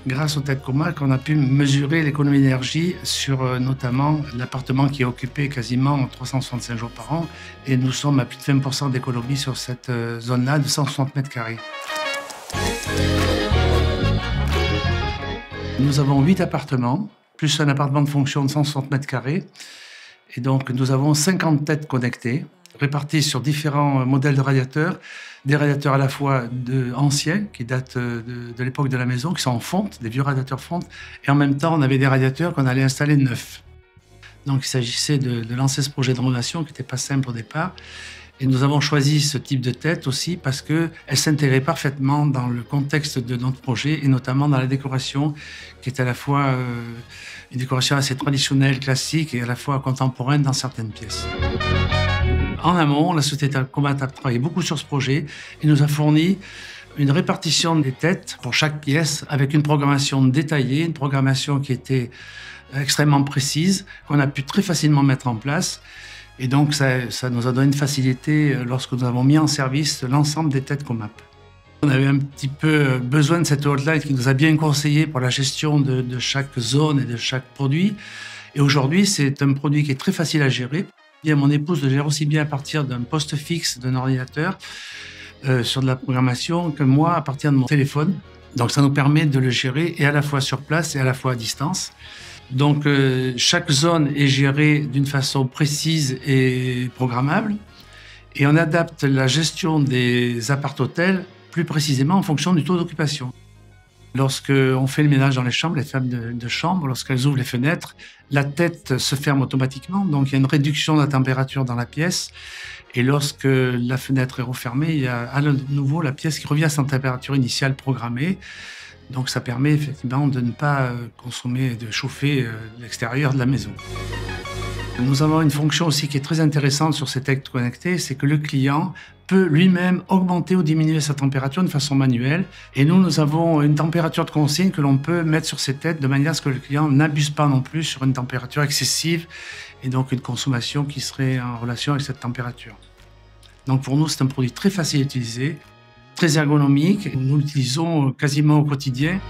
Grâce aux têtes Comac, on a pu mesurer l'économie d'énergie sur notamment l'appartement qui est occupé quasiment 365 jours par an. Et nous sommes à plus de 20% d'économie sur cette zone-là de 160 mètres carrés. Nous avons 8 appartements, plus un appartement de fonction de 160 mètres carrés. Et donc, nous avons 50 têtes connectées, réparties sur différents modèles de radiateurs. Des radiateurs à la fois anciens, qui datent de l'époque de la maison, qui sont en fonte, des vieux radiateurs fonte. Et en même temps, on avait des radiateurs qu'on allait installer neufs. Donc, il s'agissait de lancer ce projet de rénovation qui n'était pas simple au départ. Et nous avons choisi ce type de tête aussi parce qu'elle s'intégrait parfaitement dans le contexte de notre projet et notamment dans la décoration qui est à la fois une décoration assez traditionnelle, classique et à la fois contemporaine dans certaines pièces. En amont, la société Comac a travaillé beaucoup sur ce projet et nous a fourni une répartition des têtes pour chaque pièce avec une programmation détaillée, une programmation qui était extrêmement précise, qu'on a pu très facilement mettre en place. Et donc, ça nous a donné une facilité lorsque nous avons mis en service l'ensemble des têtes Comac. On avait un petit peu besoin de cette hotline qui nous a bien conseillé pour la gestion de chaque zone et de chaque produit. Et aujourd'hui, c'est un produit qui est très facile à gérer. Et mon épouse le gère aussi bien à partir d'un poste fixe d'un ordinateur sur de la programmation que moi à partir de mon téléphone. Donc, ça nous permet de le gérer et à la fois sur place et à la fois à distance. Donc, chaque zone est gérée d'une façon précise et programmable. Et on adapte la gestion des appart-hôtels plus précisément en fonction du taux d'occupation. Lorsqu'on fait le ménage dans les chambres, les femmes de chambre, lorsqu'elles ouvrent les fenêtres, la tête se ferme automatiquement. Donc, il y a une réduction de la température dans la pièce. Et lorsque la fenêtre est refermée, il y a à nouveau la pièce qui revient à sa température initiale programmée. Donc, ça permet effectivement de ne pas consommer, de chauffer l'extérieur de la maison. Nous avons une fonction aussi qui est très intéressante sur ces têtes connectées, c'est que le client peut lui-même augmenter ou diminuer sa température de façon manuelle. Et nous avons une température de consigne que l'on peut mettre sur ces têtes de manière à ce que le client n'abuse pas non plus sur une température excessive et donc une consommation qui serait en relation avec cette température. Donc pour nous, c'est un produit très facile à utiliser, très ergonomique. Nous l'utilisons quasiment au quotidien.